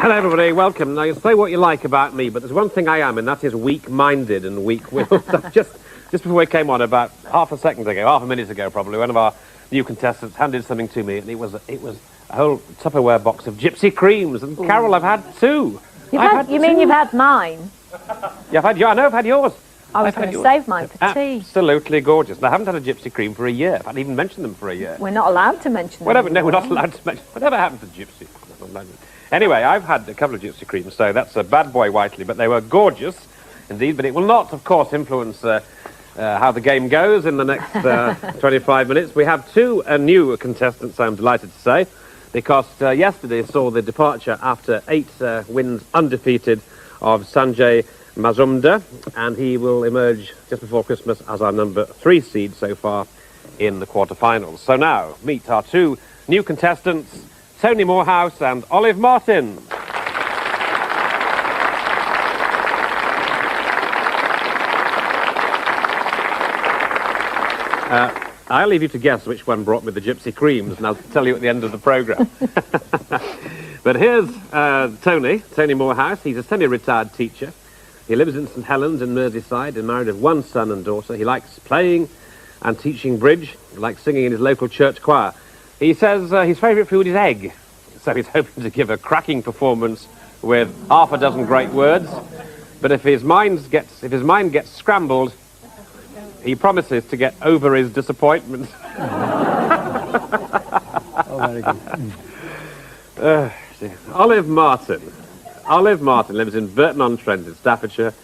Hello, everybody. Welcome. Now, you say what you like about me, but there's one thing I am, and that is weak-minded and weak-willed. just before we came on, about half a minute ago, probably, one of our new contestants handed something to me, and it was a whole Tupperware box of gypsy creams. And Carol, I've had two. You mean you've had mine? Yeah, I know I've had yours. I was going to save mine for tea. Absolutely gorgeous. And I haven't had a gypsy cream for a year. I haven't even mentioned them for a year. We're not allowed to mention them. No, we're not allowed to mention. Whatever happened to gypsy? Anyway, I've had a couple of gypsy creams, so that's a bad boy Whiteley, but they were gorgeous indeed. But it will not, of course, influence how the game goes in the next 25 minutes. We have two new contestants, I'm delighted to say, because yesterday saw the departure after 8 wins undefeated of Sanjay Mazumdar, and he will emerge just before Christmas as our number 3 seed so far in the quarterfinals. So now, meet our two new contestants, Tony Morehouse and Olive Martin. I'll leave you to guess which one brought me the gypsy creams, and I'll tell you at the end of the programme. But here's Tony Morehouse. He's a semi-retired teacher. He lives in St Helens in Merseyside and married with 1 son and daughter. He likes playing and teaching bridge. He likes singing in his local church choir. He says his favourite food is egg, so he's hoping to give a cracking performance with half a dozen great words. But if his mind gets scrambled, he promises to get over his disappointment. Oh, very good. Olive Martin. Olive Martin lives in Burton-on-Trent in Staffordshire.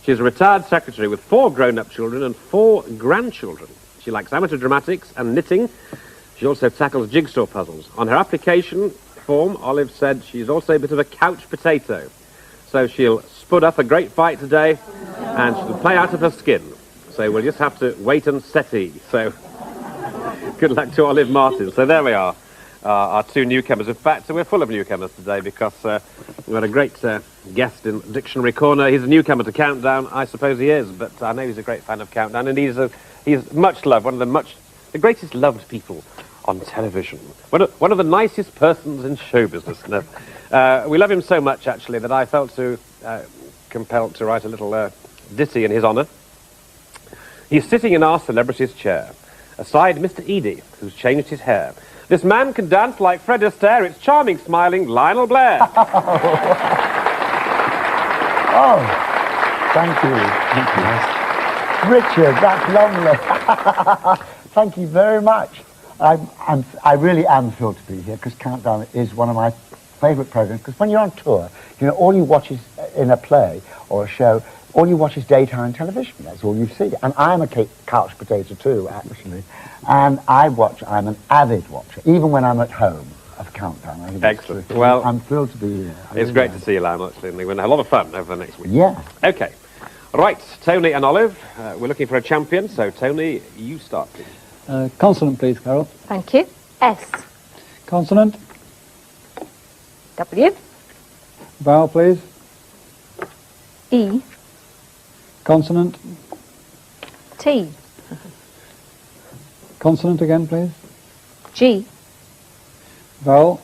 She's a retired secretary with 4 grown-up children and 4 grandchildren. She likes amateur dramatics and knitting. She also tackles jigsaw puzzles. On her application form, Olive said she's also a bit of a couch potato. So she'll spud up a great fight today, and she'll play out of her skin. So we'll just have to wait and see. So good luck to Olive Martin. So there we are, our 2 newcomers. In fact, we're full of newcomers today because we've got a great guest in Dictionary Corner. He's a newcomer to Countdown. I suppose he is, but I know he's a great fan of Countdown, and he's much loved, one of the greatest loved people on television. One of the nicest persons in show business. No. We love him so much, actually, that I felt compelled to write a little ditty in his honour. He's sitting in our celebrity's chair, aside Mr. Edie, who's changed his hair. This man can dance like Fred Astaire. It's charming, smiling Lionel Blair. Oh, thank you. Richard, that's lovely. Thank you very much. I really am thrilled to be here because Countdown is one of my favourite programmes, because when you're on tour, you know, all you watch is in a play or a show, all you watch is daytime television. That's all you see. And I'm a couch potato too, actually. And I'm an avid watcher, even when I'm at home, of Countdown. Excellent. Well, I'm thrilled to be here. It's great to see you, Lionel, actually. We're going to have a lot of fun over the next week. Yeah. Okay. Right, Tony and Olive, we're looking for a champion. So, Tony, you start, please. Consonant, please, Carol. Thank you. S. Consonant. W. Vowel, please. E. Consonant. T. Consonant again, please. G. Vowel.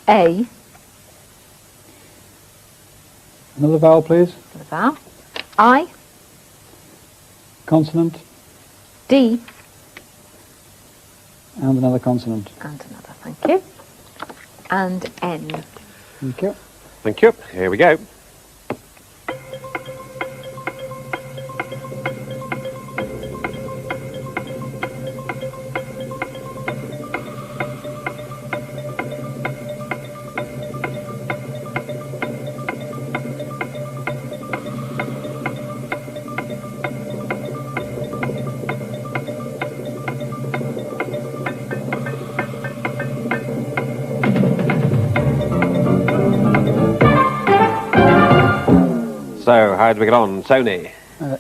A. Another vowel, please. Another vowel. I. Consonant. D. And another consonant. And another, thank you. And N. Thank you. Thank you. Here we go. So, how did we get on? Tony?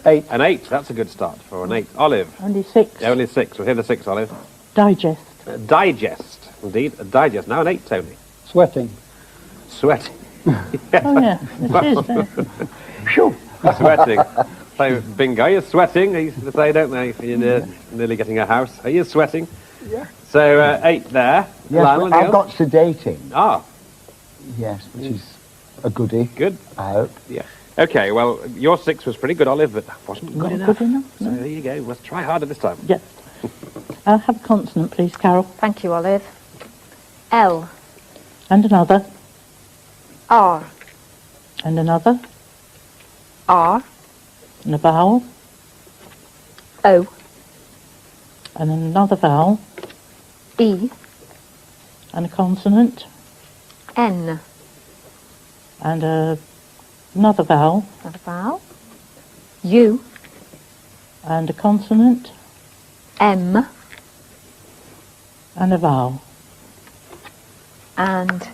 8. An 8. That's a good start for an 8. Olive? Only 6. Only 6. We'll hear the 6, Olive. Digest. Digest. Indeed, a digest. Now an 8, Tony. Sweating. Sweating. Oh, yeah. This is. Sure. Sweating. So, bingo. You're sweating, they used to say, don't they? You're nearly getting a house. Are you sweating? Yeah. So, 8 there. Yes, Lionel, I've got sedating. Ah. Yes, which is a goodie. Good. I hope. Yeah. Okay, well, your 6 was pretty good, Olive, but wasn't good Not enough. good enough, So no. there you go. Let's try harder this time. Yes. Have a consonant, please, Carol. Thank you, Olive. L. And another. R. And another. R. And a vowel. O. And another vowel. E. And a consonant. N. And another vowel. Another vowel. U. And a consonant. M. And a vowel. And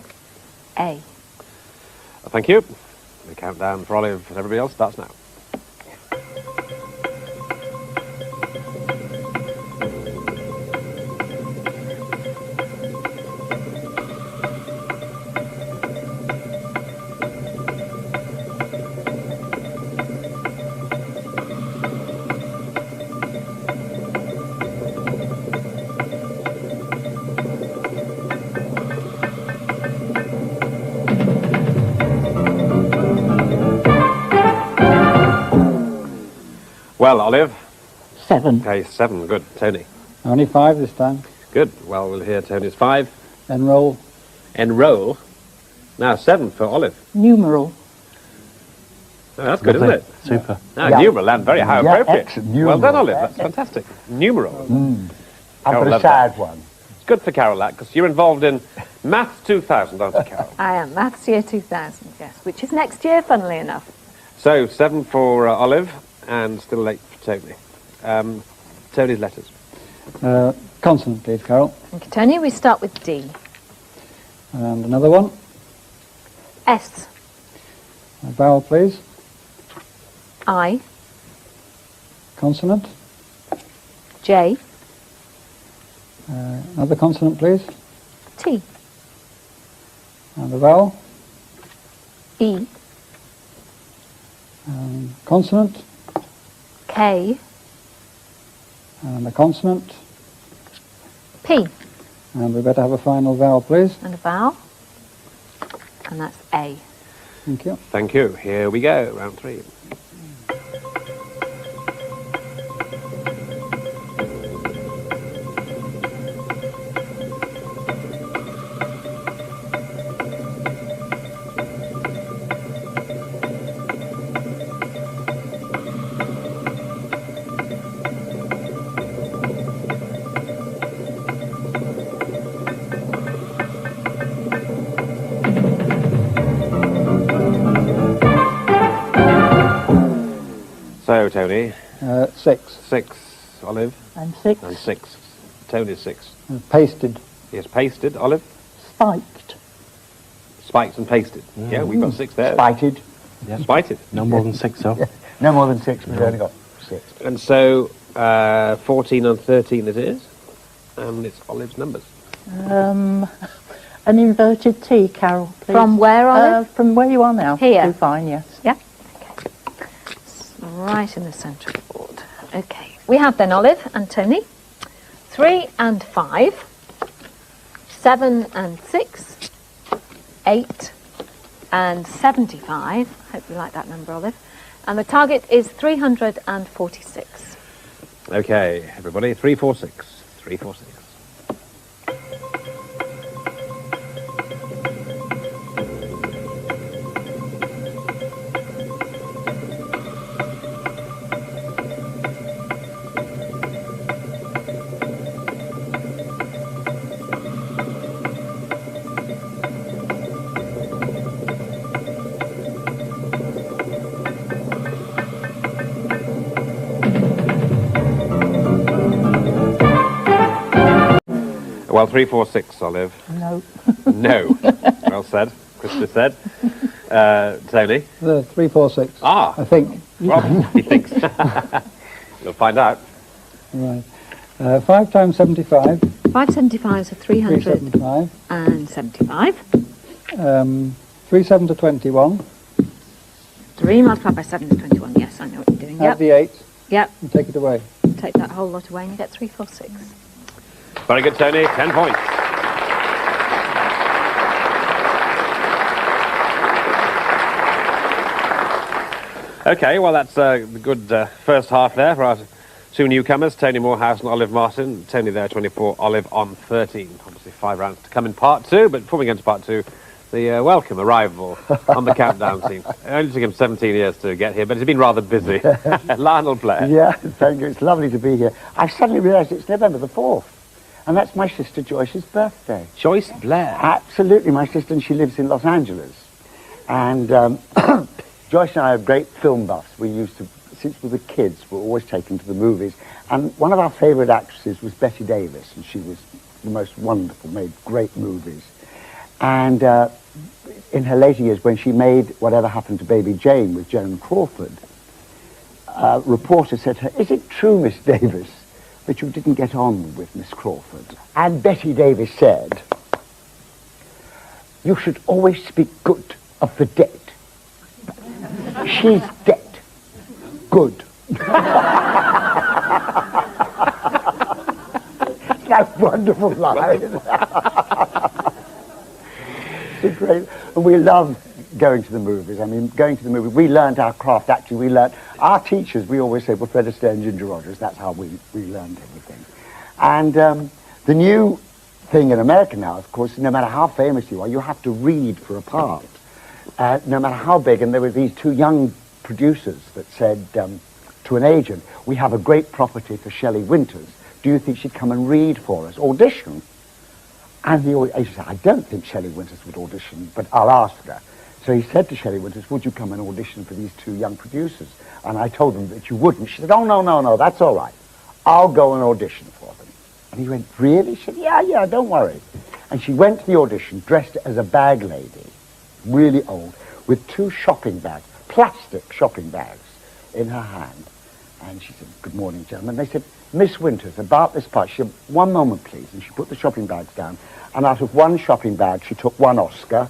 A. Thank you. The countdown for Olive and everybody else starts now. Well, Olive. 7. Okay, 7. Good. Tony. Only 5 this time. Good. Well, we'll hear Tony's 5. Enroll. Enroll. Now, 7 for Olive. Numeral. Oh, that's good, isn't it? Super. Now, Yeah. numeral and very high Yeah, appropriate. excellent. Well Numeral. done, Olive. That's fantastic. Numeral. I've Carol got a loved sad one. It's good for Carol, that, because you're involved in Maths 2000, aren't you, Carol? I am. Maths Year 2000, yes, which is next year, funnily enough. So, 7 for Olive, and still 8 for Tony. Tony's letters. Consonant, please, Carol. Thank you, Tony. We start with D. And another one. S. A vowel, please. I. Consonant. J. Another consonant, please. T. And a vowel. E. Consonant. K. And a consonant. P. And we better have a final vowel, please. And a vowel. And that's A. Thank you. Thank you. Here we go, round 3. So, Tony, 6. 6, Olive, And 6. and 6. Tony's 6. Pasted. Yes, pasted, Olive, Spiked. spiked and pasted. Yeah, we've got 6 there. Spited. Yeah. Spited. No more than 6, though. No more than 6, we've only got 6. And so, 14 and 13 it is, and it's Olive's numbers. An inverted T, Carol, please. From where, Olive? From where you are now. Here. Do fine, yes. Yeah. Okay. Right in the centre of the board. Okay. We have then Olive and Tony. 3 and 5. 7 and 6. 8 and 75. Hope you like that number, Olive. And the target is 346. Okay, everybody, 346. 346. Well, 346, Olive. No. No. Well said. Christopher said. Tony. 3, 4, 6. Ah. I think. Well, he thinks. You'll find out. Right. 5 times 75. 575 are 375. 375. 3, 7 to 21. 3 multiplied by 7 is 21. Yes, I know what you're doing. Add Yep. the 8 Yep. and take it away. Take that whole lot away and you get 346. Very good, Tony. 10 points. Okay, well, that's a good first half there for our two newcomers, Tony Morehouse and Olive Martin. Tony there, 24, Olive on 13. Obviously 5 rounds to come in part 2, but before we get into part 2, the welcome arrival on the countdown scene. It only took him 17 years to get here, but he's been rather busy. Lionel Blair. Yeah, thank you. It's lovely to be here. I've suddenly realised it's November the 4th, and that's my sister Joyce's birthday. Joyce Blair. Absolutely, my sister, and she lives in Los Angeles. And Joyce and I are great film buffs. We used to, since we were kids, we're always taken to the movies. And one of our favourite actresses was Bette Davis, and she was the most wonderful, made great movies. And in her later years, when she made Whatever Happened to Baby Jane with Joan Crawford, a reporter said to her, "Is it true, Miss Davis, that you didn't get on with Miss Crawford?" And Bette Davis said, "You should always speak good of the dead. She's dead. Good." That's wonderful line. It's great. And we love going to the movies. I mean, going to the movies, we learned our craft. Actually, we learned, our teachers, we always say, well, Fred Astaire and Ginger Rogers. That's how we learned everything. And the new thing in America now, of course, no matter how famous you are, you have to read for a part. No matter how big. And there were these two young producers that said to an agent, "We have a great property for Shelley Winters. Do you think she'd come and read for us? Audition?" And the agent said, "I don't think Shelley Winters would audition, but I'll ask her." So he said to Shelley Winters, "Would you come and audition for these two young producers?" And I told them that you wouldn't. She said, "Oh, no, that's all right. I'll go and audition for them." And he went, "Really?" She said, yeah, don't worry." And she went to the audition dressed as a bag lady, really old, with 2 shopping bags, plastic shopping bags, in her hand. And she said, "Good morning, gentlemen." They said, "Miss Winters, about this part." She said, "1 moment, please." And she put the shopping bags down. And out of 1 shopping bag, she took 1 Oscar.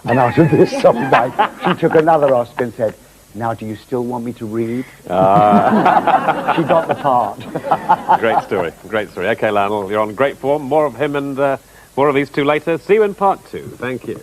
And out of this shopping bag, she took another Oscar and said, "Now, do you still want me to read?" She got the part. Great story, great story. Okay, Lionel, you're on great form. More of him and more of these two later. See you in part 2. Thank you.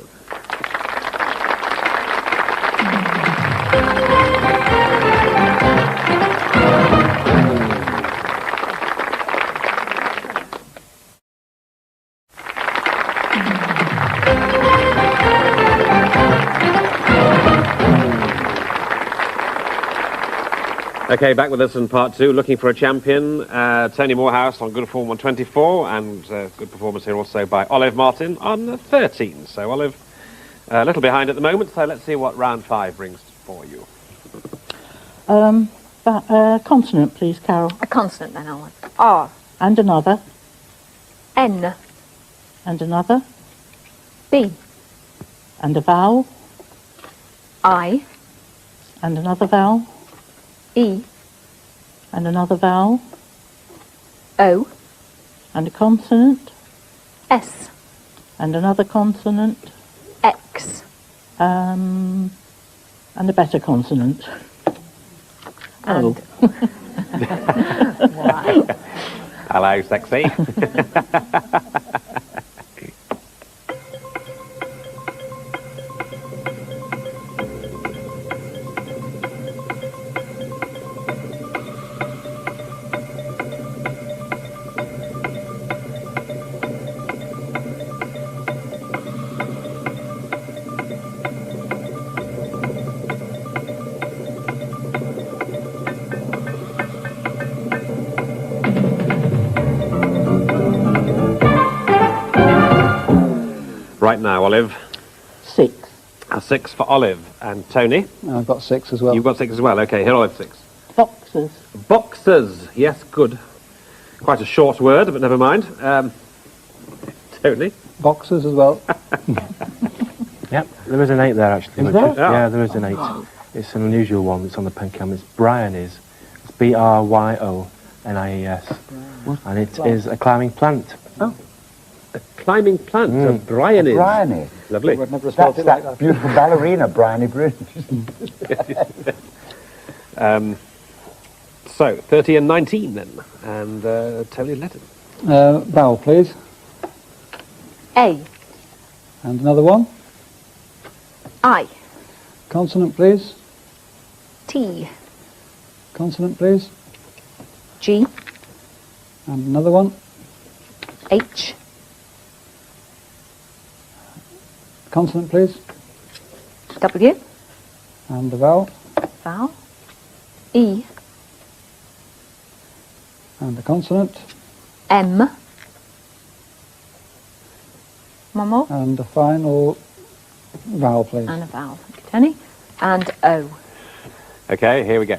Okay, back with us in part 2, looking for a champion. Tony Morehouse on good form on 24, and good performance here also by Olive Martin on 13. So Olive, a little behind at the moment, so let's see what round 5 brings for you. Consonant, please, Carol. A consonant then, Olive. R. And another. N. And another. B. And a vowel. I. And another vowel. E. And another vowel. O. And a consonant. S. And another consonant. X. And a better consonant. And Y. Hello, sexy. Right now, Olive. 6. A 6 for Olive. And Tony? I've got 6 as well. You've got 6 as well. Okay, here, Olive, 6. Boxers. Boxers. Yes, good. Quite a short word, but never mind. Tony? Boxers as well. Yep, there is an 8 there, actually. Is there? Yeah, there is an 8. It's an unusual one. It's on the pen cam. It's Bryonis. It's Bryonies. And it is a climbing plant. Oh. A climbing plant. A Bryony. Bryony. Lovely. I would never have spelled That's it like that that. beautiful ballerina, Bryony Bridge. So, 30 and 19 then. And Tony Letton. Vowel, please. A. And another one. I. Consonant, please. T. Consonant, please. G. And another one. H. Consonant, please. W. And the vowel. Vowel. E. And the consonant. M. One more. And the final vowel, please. And a vowel. Thank you, Tony. And O. Okay, here we go.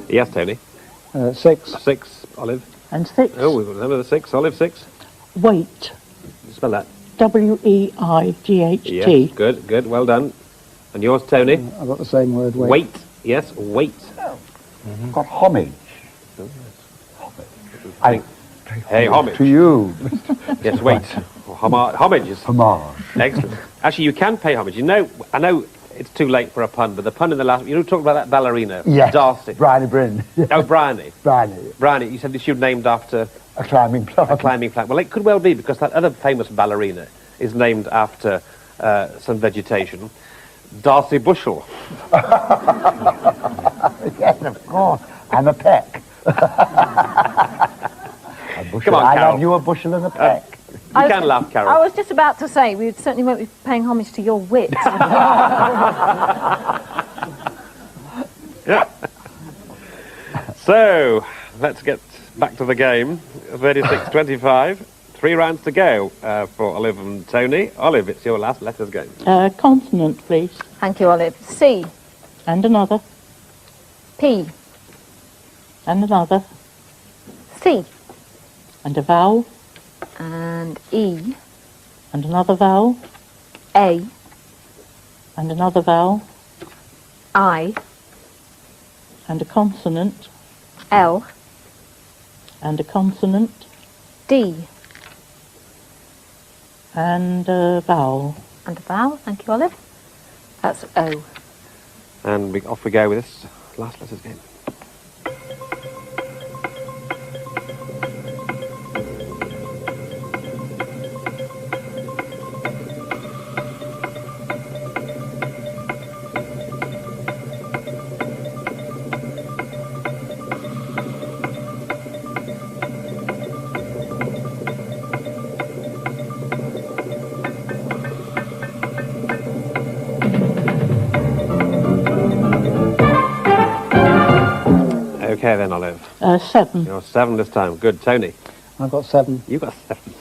Yes, Tony. 6. 6, Olive. And 6. Oh, we've got another 6, Olive, 6. Weight. Spell that. Weight. Yes, good, good, well done. And yours, Tony? I've got the same word, weight. Weight, yes, weight. I've got homage. I Hey, homage. to you, Yes, weight. Homage is homage. excellent. Actually, you can pay homage. You know, I know it's too late for a pun, but the pun in the last... You talked about that ballerina, Yes, Darcy. Bryony Bryn. Oh, Bryony. Bryony, Bryony, you said she was named after a climbing plant. a climbing plant. Well, it could well be, because that other famous ballerina is named after some vegetation. Darcy Bushell. Yes, of course. I'm a peck. A bushel. Come on, I Carol. love you a bushel and a peck. You can laugh, Carol. I was just about to say, we certainly won't be paying homage to your wit. Yeah. So, let's get back to the game. 36-25. 3 rounds to go for Olive and Tony. Olive, it's your last letters game. Consonant, please. Thank you, Olive. C. And another. P. And another. C. And a vowel. And E. And another vowel. A. And another vowel. I. And a consonant. L. And a consonant. D. And a vowel. And a vowel. Thank you, Olive. That's O. And off we go with this last letters game. Okay then, Olive. 7. You're 7 this time. Good. Tony, I've got 7. you got 7.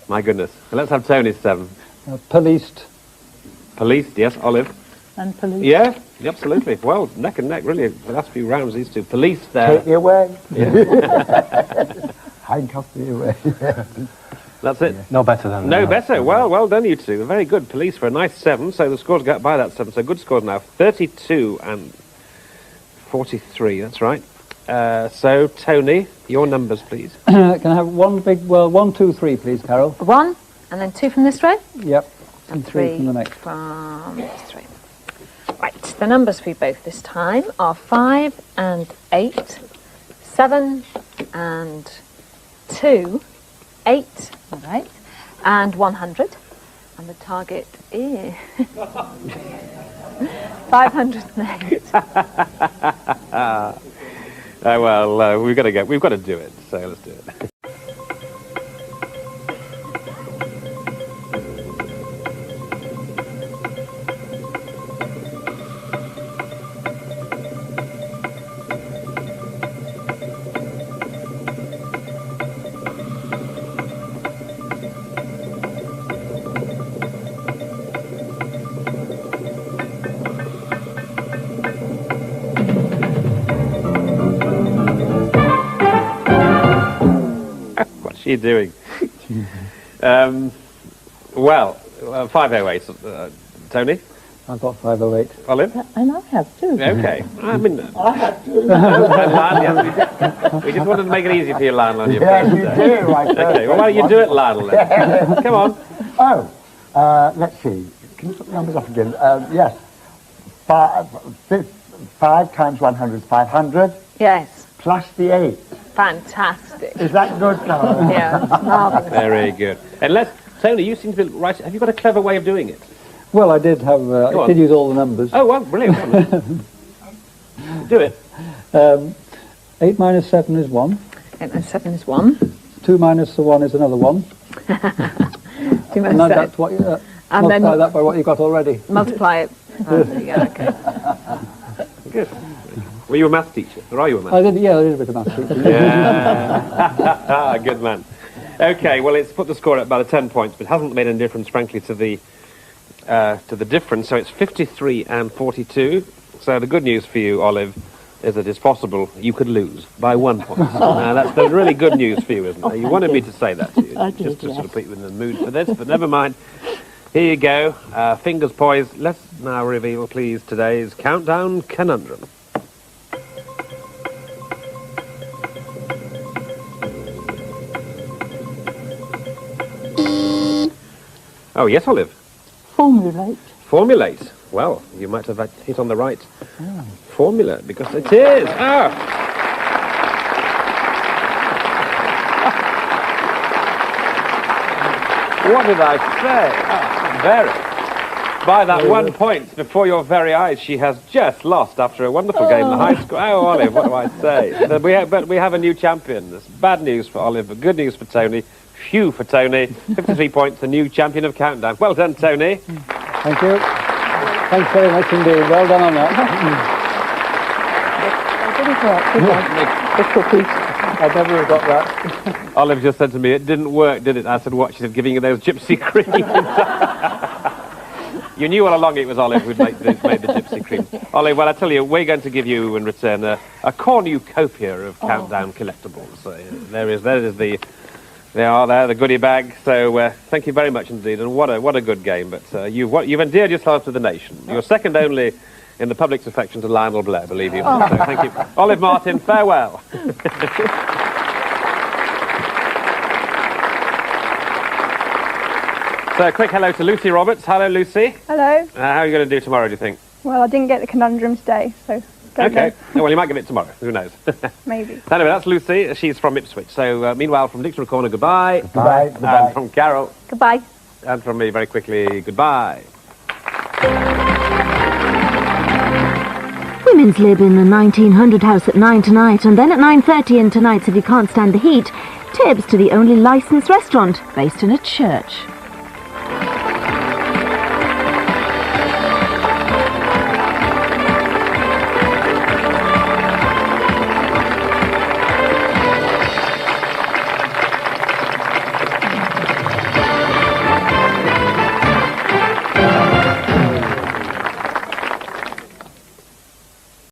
My goodness. Well, let's have Tony's 7. Policed. Police, yes, Olive. And police. Yeah, absolutely. Well, neck and neck, really. The last few rounds, these two. Police there. Take me away. Handcuff me away. That's it. No better than No that. better. Well done, you two. Very good. Police for a nice 7. So the scores go up by that 7. So good scores now. 32 and 43. That's right. So Tony, your numbers, please. Can I have one big, 1, 2, 3, please, Carol? 1, and then 2 from this row, Yep. and three 3 from the next. from this row. Right, the numbers for you both this time are 5 and 8, 7 and 2, 8, all right, and 100. And the target is 508. Well, we've got to do it. So let's do it. What's she doing? 508. Tony? I've got 508. Olive? And I have too. Okay. I mean, I have to. we just wanted to make it easy for you, Lionel, on your Yeah, you birthday. do. Right. Okay, well, why don't you do it, Lionel, then? Come on. Oh, let's see. Can you put the numbers up again? Yes. 5 times 100 is 500, Yes. plus the 8. Fantastic. Is that good, Carol? Yeah, it's marvellous. Very good. Unless, Tony, you seem to be right. Have you got a clever way of doing it? Well, I did have. I on. did use all the numbers. Oh, well, brilliant. Do it. 8 minus 7 is 1. 8 minus 7 is 1. 2 minus the 1 is another 1. 2 And minus then 7. that's what you, And multiply then that by what you got already. multiply it. Oh, there you go, okay. Good. Were you a maths teacher? Or are you a maths I did a bit of maths. Yeah. Good man. Okay, well, it's put the score at about 10 points, but hasn't made any difference, frankly, to the difference. So it's 53 and 42. So the good news for you, Olive, is that it's possible you could lose by 1 point. That's the really good news for you, isn't it? You wanted me to say that to you, I did, just to yes. sort of put you in the mood for this, but never mind. Here you go. Fingers poised. Let's now reveal, please, today's Countdown Conundrum. Oh, yes, Olive. Formulate. Formulate. Well, you might have hit on the right formula, because it is. What did I say? Very. By that 1 point before your very eyes, she has just lost after a wonderful game. The high score. Oh, Olive, what do I say? But we have a new champion. It's bad news for Olive, but good news for Tony. Phew for Tony. 53 points, the new champion of Countdown. Well done, Tony. Thank you. Thanks very much indeed. Well done on that. I never have got that. Olive just said to me, it didn't work, did it? I said, what? She said, giving you those gypsy creams. You knew all along it was Olive who'd made the gypsy cream. Olive, well, I tell you, we're going to give you in return a cornucopia of Countdown collectibles. So, there is the goodie bag. So thank you very much indeed, and what a good game. But you've endeared yourself to the nation. You're second only in the public's affection to Lionel Blair, believe you. So thank you, Olive Martin. Farewell. So a quick hello to Lucy Roberts. Hello, Lucy. Hello. How are you going to do tomorrow, do you think? Well, I didn't get the conundrum today, so don't Okay. know. Well, you might get it tomorrow. Who knows? Maybe. Anyway, that's Lucy. She's from Ipswich. So meanwhile, from Dictionary Corner, goodbye. Goodbye. And from Carol, Goodbye. and from me, very quickly, goodbye. Women's Lib in the 1900 house at 9 tonight, and then at 9:30 in tonight's If You Can't Stand the Heat, tips to the only licensed restaurant based in a church.